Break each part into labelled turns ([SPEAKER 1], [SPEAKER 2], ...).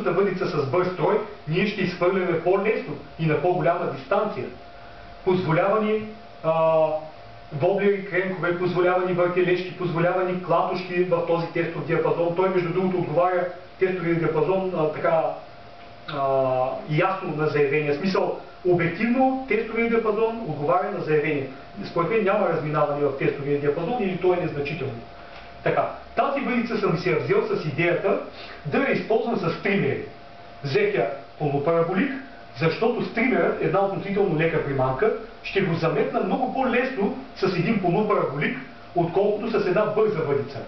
[SPEAKER 1] въдица с бърз строй, ние ще изхвърляме по-лесно и на по-голяма дистанция. Позволява ни воблери, кренкове, позволява ни въртележки, позволява ни клатушки в този тестов диапазон. Той между другото отговаря тестовия диапазон ясно на заявения. Смисъл, обективно тестовия диапазон отговаря на заявение. Според мен няма разминаване в тестовия диапазон или то е незначително. Така, тази въдица съм си я взел с идеята да я използвам с стримери. Взех я полупараболик, защото стримерът, една относително лека примамка, ще го заметна много по-лесно с един полупараболик, отколкото с една бърза въдица.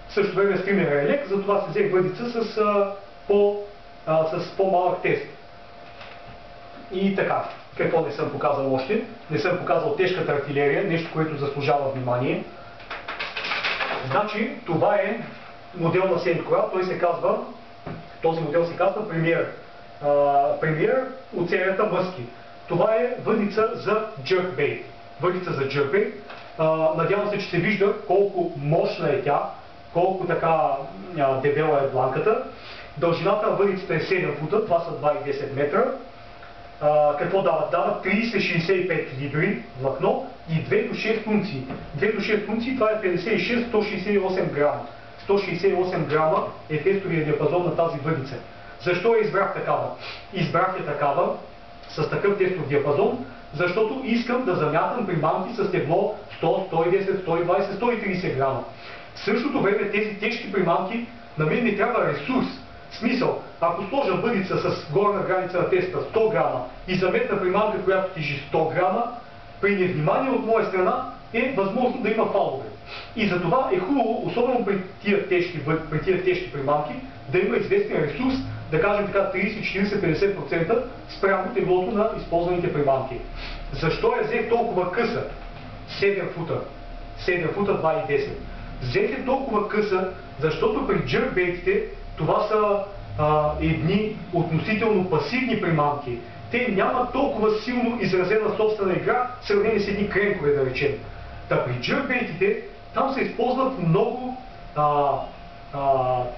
[SPEAKER 1] В същото време стримерът е лек, затова се взех въдица с по-малък тест. И така, какво не съм показал още? Не съм показал тежката артилерия, нещо, което заслужава внимание. Значи, това е модел на Сент-Корал, този модел се казва Премиер от серията Мъски. Това е въдица за джъркбейт. Въдица за джъркбейт. Надявам се, че се вижда колко мощна е тя, колко така дебела е бланката. Дължината на въдицата е 7 фута, това са 2,10 метра. Какво дават? Дават 30-65 либри влакно и 2 до 6 унции. 2 до 6 унции, това е 56-168 грама. 168 грама е тестовия диапазон на тази въдица. Защо я избрах такава? Избрах я такава с такъв тестов диапазон, защото искам да замятам примамки с тегло 100, 110, 120, 130 грама. В същото време тези тежки примамки на мен не трябва ресурс. В смисъл, ако сложа въдица с горна граница на теста 100 грама и заметна примамка, която тежи 100 грама, при невнимание от моя страна е възможно да има фалове. И затова е хубаво, особено при тия тежки примамки, да има известен ресурс, да кажем така 30-40-50% спрямо теглото на използваните примамки. Защо я взех толкова къса? 7 фута. 7 фута 2,10. Взех толкова къса, защото при джъркбейтите това са едни относително пасивни примамки. Те нямат толкова силно изразена собствена игра, в сравнение с едни кренкове, да речем. Та при джъркбейтите там се използват много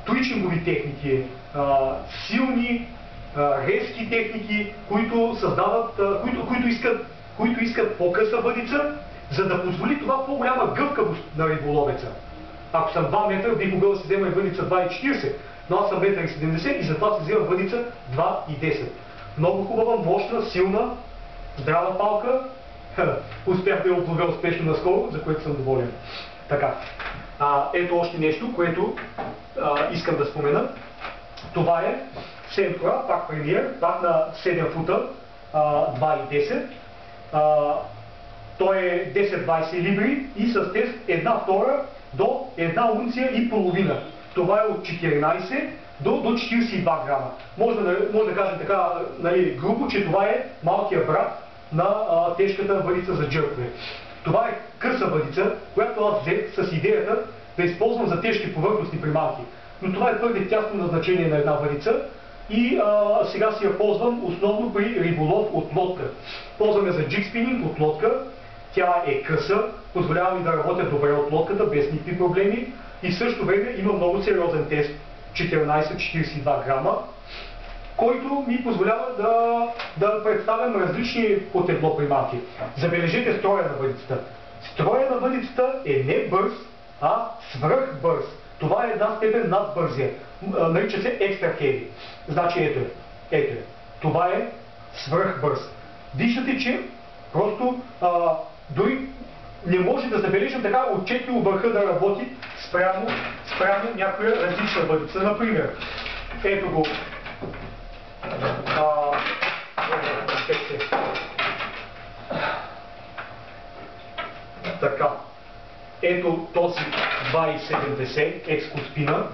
[SPEAKER 1] туичингови техники, силни, резки техники, които създават, които искат по-къса въдица, за да позволи това по-голяма гъвкавост на риболовеца. Ако съм 2 метра, бих могъл да си взема и въдица 2,40, но аз съм 1,70 м и затова си взема въдица 2,10. Много хубава, мощна, силна, здрава палка. Успях да я отловя успешно наскоро, за което съм доволен. Така. Ето още нещо, което искам да спомена. Това е Сент-Корал, пак Премиер, пак на 7 фута, 2,10. Той е 10-20 либри и с тест 1/2 до 1 унция и половина. Това е от 14 до 42 грама. Може да кажем така, грубо, че това е малкият брат на тежката въдица за джъркове. Това е къса въдица, която аз взех с идеята да използвам за тежки повърхностни примамки. Но това е твърде тясно назначение на една въдица и сега си я ползвам основно при риболов от лодка. Ползваме за джигспининг от лодка. Тя е къса, позволява ми да работя добре от лодката, без никакви проблеми и в същото време има много сериозен тест, 14-42 грама, който ми позволява да представям различни по тегло примамки. Забележете строя на въдицата. Строя на въдицата е не бърз, а свръхбърз. Това е една степен над бързия. Нарича се екстра хеви. Значи ето е. Това е свръхбърз. Виждате, че просто дори не може да забележим така отчетливо върха да работи спрямо някоя различна въдица. Например, ето го. Така. Ето този 2,70 екскоспина.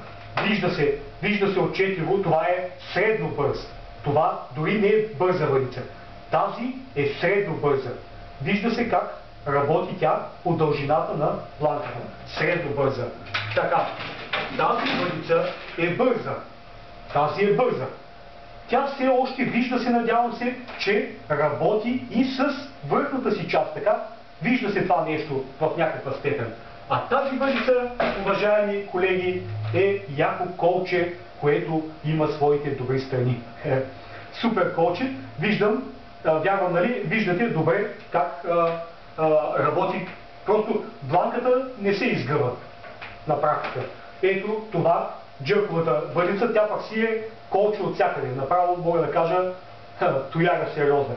[SPEAKER 1] Вижда се отчетливо, това е средно бърз. Това дори не е бърза въдица. Тази е средно бърза. Вижда се как работи тя от дължината на планката. Средно бърза. Така, тази въдица е бърза. Тази е бърза. Тя все още вижда се, надявам се, че работи и с върхната си част. Така, вижда се това нещо в някаква степен. А тази въдица, уважаеми колеги, е яко колче което има своите добри страни. Супер колче, виждам, вярвам, нали, виждате добре как работи. Просто бланката не се изгъва на практика. Ето това, джърковата въдица, тя пък си е колче от всякъде. Направо мога да кажа, тояга сериозна.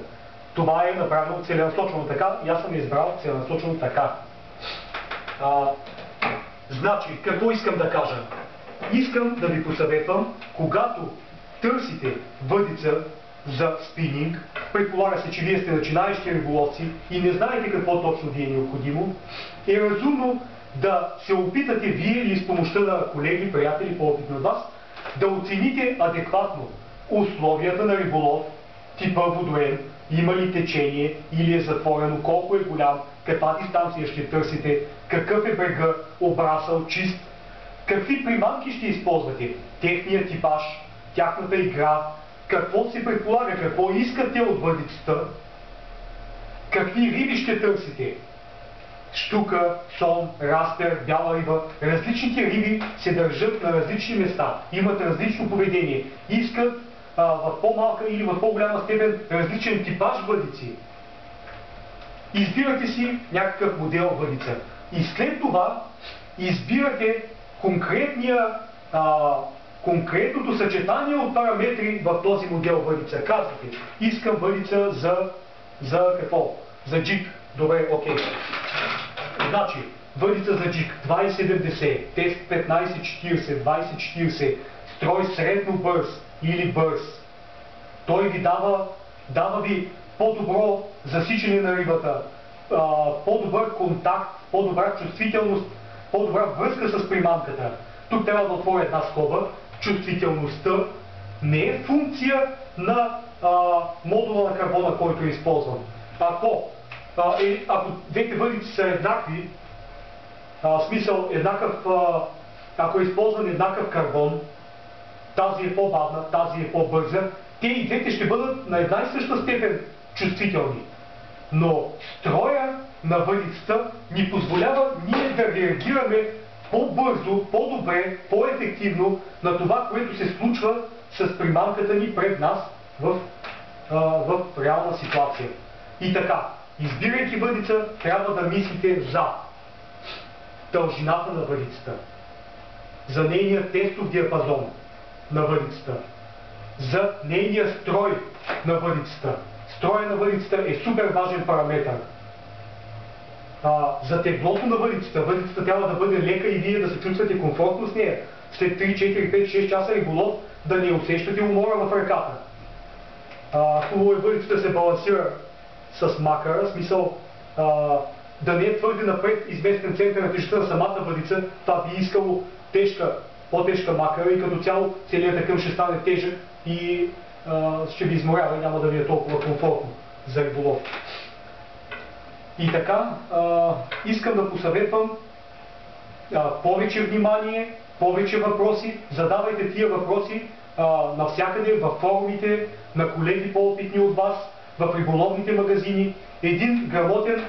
[SPEAKER 1] Това е направено целенасочено така и аз съм избрал целенасочено така. Значи, какво искам да кажа? Искам да ви посъветвам, когато търсите въдица за спининг, предполага се, че вие сте начинаещи риболовци и не знаете какво точно ви е необходимо, е разумно да се опитате вие или с помощта на колеги, приятели, по-опитни от вас, да оцените адекватно условията на риболов, типа водоем, има ли течение или е затворено, колко е голям, каква дистанция ще търсите, какъв е брега, обрасъл, чист, какви приманки ще използвате, техния типаж, тяхната игра, какво се предполага, какво искате от въдицата, какви риби ще търсите. Щука, сом, распер, бяла риба. Различните риби се държат на различни места, имат различно поведение, искат в по-малка или в по-голяма степен различен типаж въдици. Избирате си някакъв модел въдица и след това избирате конкретното съчетание от параметри в този модел въдица. Казвате, искам въдица за какво? За джиг. Добре, окей. Значи, въдица за джиг 2070, тест 1540, 2040, строй средно бърз или бърз. Той ви дава ви по-добро засичане на рибата, по-добър контакт, по-добра чувствителност, по-добра връзка с приманката. Тук трябва да отворя една скоба. Чувствителността не е функция на модула на карбона, който е използван. Ако двете въдици са еднакви, в смисъл ако е използван еднакъв карбон, тази е по-бавна, тази е по-бърза, те и двете ще бъдат на една и съща степен чувствителни. Но строя на въдицата ни позволява ние да реагираме по-бързо, по-добре, по-ефективно на това, което се случва с приманката ни пред нас в реална ситуация. И така, избирайки въдица, трябва да мислите за дължината на въдицата, за нейния тестов диапазон на въдицата, за нейния строй на въдицата. Строя на въдицата е супер важен параметър. За теглото на въдицата. Въдицата трябва да бъде лека и вие да се чувствате комфортно с нея. След 3, 4, 5, 6 часа риболов да не усещате умора в ръката. Хубаво е въдицата да се балансира с макара, в смисъл да не е твърде напред изместен център на тежестта на самата въдица. Това би искало по-тежка макара и като цяло целият такъв ще стане тежък и ще ви изморява и няма да ви е толкова комфортно за риболов. И така, искам да посъветвам повече внимание, повече въпроси. Задавайте тия въпроси навсякъде, в форумите, на колеги по-опитни от вас, в риболовните магазини. Един грамотен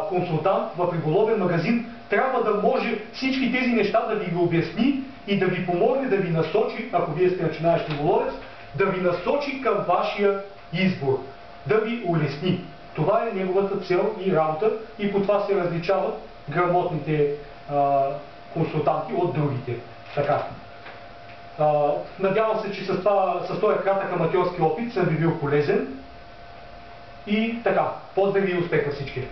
[SPEAKER 1] консултант в риболовен магазин трябва да може всички тези неща да ви ги обясни и да ви помогне, да ви насочи, ако вие сте начинаещ риболовец, да ви насочи към вашия избор, да ви улесни. Това е неговата цел и работа и по това се различават грамотните консултанти от другите. Така. Надявам се, че с този кратък аматьорски опит съм ви бил полезен. И така, поздрави и успех на всички!